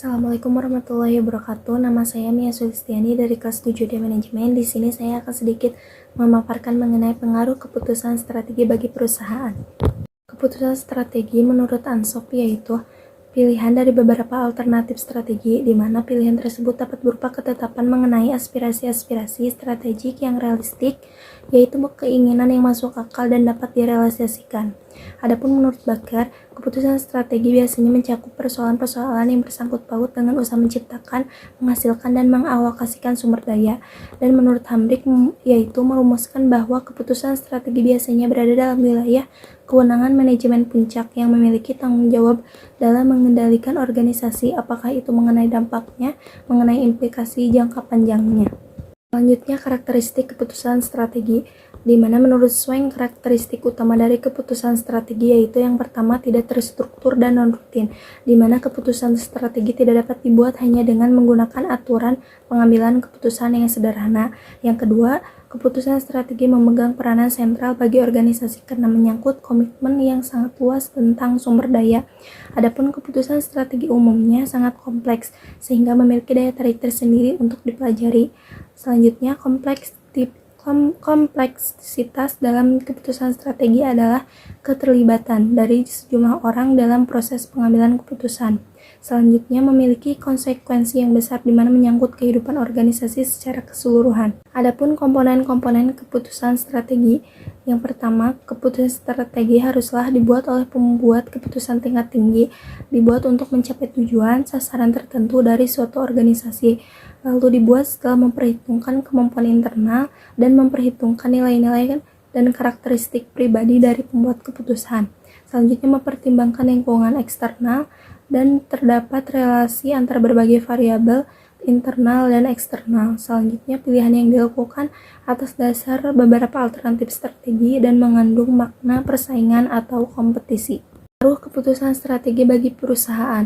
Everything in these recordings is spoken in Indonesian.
Assalamualaikum warahmatullahi wabarakatuh. Nama saya Mia Sulistiani dari kelas 7D Manajemen. Di sini saya akan sedikit memaparkan mengenai pengaruh keputusan strategi bagi perusahaan. Keputusan strategi menurut ANSOP yaitu pilihan dari beberapa alternatif strategi, di mana pilihan tersebut dapat berupa ketetapan mengenai aspirasi-aspirasi strategik yang realistik, yaitu keinginan yang masuk akal dan dapat direalisasikan. Adapun menurut Bakar, keputusan strategi biasanya mencakup persoalan-persoalan yang bersangkut paut dengan usaha menciptakan, menghasilkan, dan mengalokasikan sumber daya. Dan menurut Hamrick, yaitu merumuskan bahwa keputusan strategi biasanya berada dalam wilayah kewenangan manajemen puncak yang memiliki tanggung jawab dalam mengendalikan organisasi, apakah itu mengenai dampaknya, mengenai implikasi jangka panjangnya. Selanjutnya, karakteristik keputusan strategi, di mana menurut Swank karakteristik utama dari keputusan strategi yaitu yang pertama, tidak terstruktur dan non-rutin, di mana keputusan strategi tidak dapat dibuat hanya dengan menggunakan aturan pengambilan keputusan yang sederhana. Yang kedua, keputusan strategi memegang peranan sentral bagi organisasi karena menyangkut komitmen yang sangat luas tentang sumber daya. Adapun keputusan strategi umumnya sangat kompleks sehingga memiliki daya tarik tersendiri untuk dipelajari. Selanjutnya, kompleksitas dalam keputusan strategi adalah keterlibatan dari sejumlah orang dalam proses pengambilan keputusan. Selanjutnya, memiliki konsekuensi yang besar di mana menyangkut kehidupan organisasi secara keseluruhan. Adapun komponen-komponen keputusan strategi, yang pertama, keputusan strategi haruslah dibuat oleh pembuat keputusan tingkat tinggi, dibuat untuk mencapai tujuan, sasaran tertentu dari suatu organisasi, lalu dibuat setelah memperhitungkan kemampuan internal dan memperhitungkan nilai-nilai dan karakteristik pribadi dari pembuat keputusan. Selanjutnya, mempertimbangkan lingkungan eksternal dan terdapat relasi antara berbagai variabel internal dan eksternal. Selanjutnya, pilihan yang dilakukan atas dasar beberapa alternatif strategi dan mengandung makna persaingan atau kompetisi. Pengaruh keputusan strategi bagi perusahaan,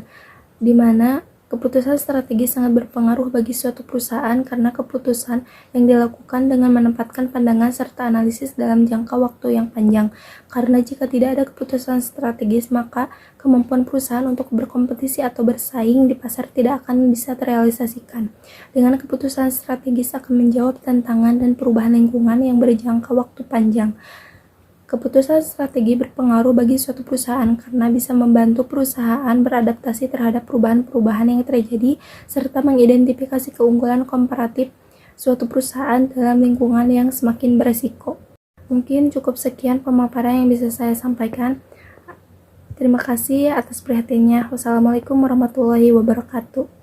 di mana keputusan strategi sangat berpengaruh bagi suatu perusahaan karena keputusan yang dilakukan dengan menempatkan pandangan serta analisis dalam jangka waktu yang panjang. Karena jika tidak ada keputusan strategis, maka kemampuan perusahaan untuk berkompetisi atau bersaing di pasar tidak akan bisa terrealisasikan. Dengan keputusan strategis akan menjawab tantangan dan perubahan lingkungan yang berjangka waktu panjang. Keputusan strategi berpengaruh bagi suatu perusahaan karena bisa membantu perusahaan beradaptasi terhadap perubahan-perubahan yang terjadi serta mengidentifikasi keunggulan komparatif suatu perusahaan dalam lingkungan yang semakin beresiko. Mungkin cukup sekian pemaparan yang bisa saya sampaikan. Terima kasih atas perhatiannya. Wassalamualaikum warahmatullahi wabarakatuh.